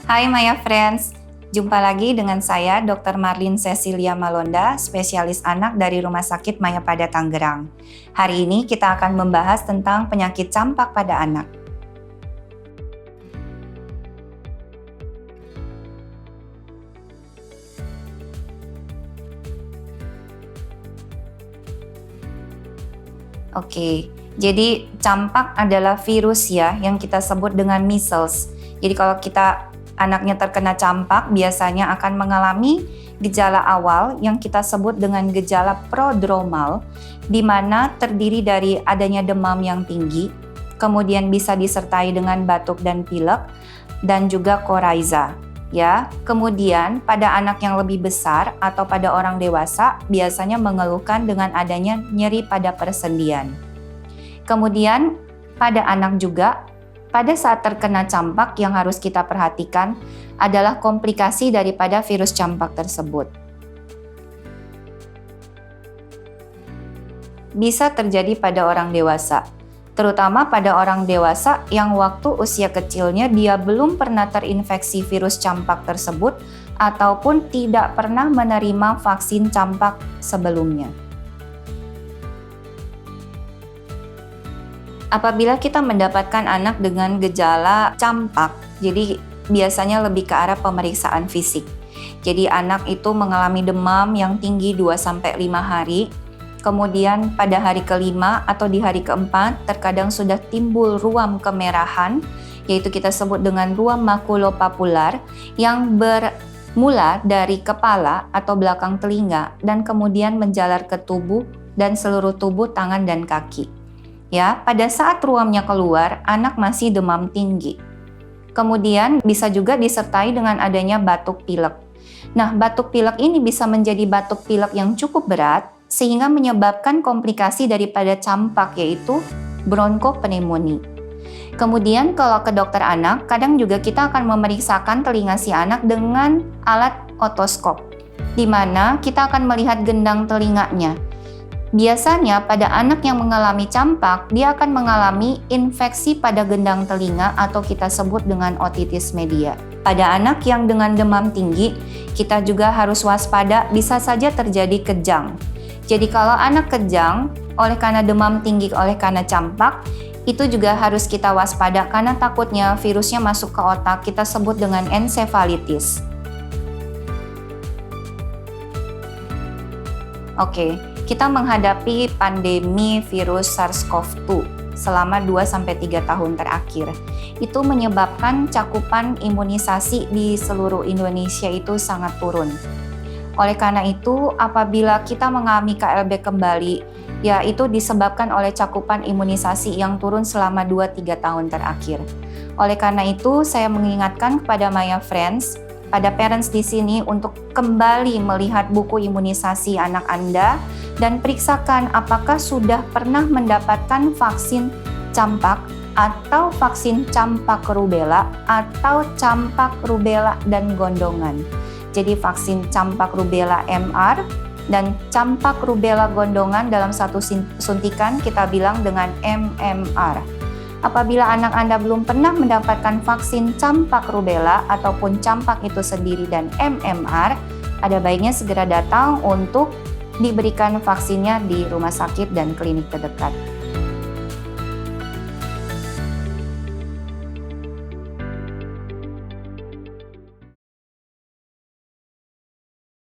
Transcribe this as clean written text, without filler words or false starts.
Hai Maya Friends, jumpa lagi dengan saya Dr. Marlin Cecilia Malonda, spesialis anak dari Rumah Sakit Mayapada Tangerang. Hari ini kita akan membahas tentang penyakit campak pada anak. Oke, jadi campak adalah virus ya yang kita sebut dengan measles. Jadi kalau anaknya terkena campak biasanya akan mengalami gejala awal yang kita sebut dengan gejala prodromal, di mana terdiri dari adanya demam yang tinggi, kemudian bisa disertai dengan batuk dan pilek, dan juga coryza. Ya, kemudian pada anak yang lebih besar atau pada orang dewasa biasanya mengeluhkan dengan adanya nyeri pada persendian. Kemudian pada anak juga, pada saat terkena campak yang harus kita perhatikan adalah komplikasi daripada virus campak tersebut. Bisa terjadi pada orang dewasa, terutama pada orang dewasa yang waktu usia kecilnya dia belum pernah terinfeksi virus campak tersebut ataupun tidak pernah menerima vaksin campak sebelumnya. Apabila kita mendapatkan anak dengan gejala campak, jadi biasanya lebih ke arah pemeriksaan fisik. Jadi anak itu mengalami demam yang tinggi 2-5 hari. Kemudian pada hari kelima atau di hari keempat terkadang sudah timbul ruam kemerahan, yaitu kita sebut dengan ruam makulopapular yang bermula dari kepala atau belakang telinga dan kemudian menjalar ke tubuh dan seluruh tubuh tangan dan kaki. Ya, pada saat ruamnya keluar, anak masih demam tinggi. Kemudian bisa juga disertai dengan adanya batuk pilek. Nah, batuk pilek ini bisa menjadi batuk pilek yang cukup berat sehingga menyebabkan komplikasi daripada campak yaitu bronkopneumonia. Kemudian kalau ke dokter anak, kadang juga kita akan memeriksakan telinga si anak dengan alat otoskop, di mana kita akan melihat gendang telinganya. Biasanya pada anak yang mengalami campak, dia akan mengalami infeksi pada gendang telinga atau kita sebut dengan otitis media. Pada anak yang dengan demam tinggi, kita juga harus waspada, bisa saja terjadi kejang. Jadi kalau anak kejang oleh karena demam tinggi oleh karena campak, itu juga harus kita waspada karena takutnya virusnya masuk ke otak, kita sebut dengan ensefalitis. Oke, kita menghadapi pandemi virus SARS-CoV-2 selama 2-3 tahun terakhir. Itu menyebabkan cakupan imunisasi di seluruh Indonesia itu sangat turun. Oleh karena itu, apabila kita mengalami KLB kembali, ya itu disebabkan oleh cakupan imunisasi yang turun selama 2-3 tahun terakhir. Oleh karena itu, saya mengingatkan kepada Maya Friends, pada parents di sini untuk kembali melihat buku imunisasi anak Anda dan periksakan apakah sudah pernah mendapatkan vaksin campak atau vaksin campak rubella atau campak rubella dan gondongan. Jadi vaksin campak rubella MR dan campak rubella gondongan dalam satu suntikan kita bilang dengan MMR. Apabila anak Anda belum pernah mendapatkan vaksin campak rubella ataupun campak itu sendiri dan MMR, ada baiknya segera datang untuk diberikan vaksinnya di rumah sakit dan klinik terdekat.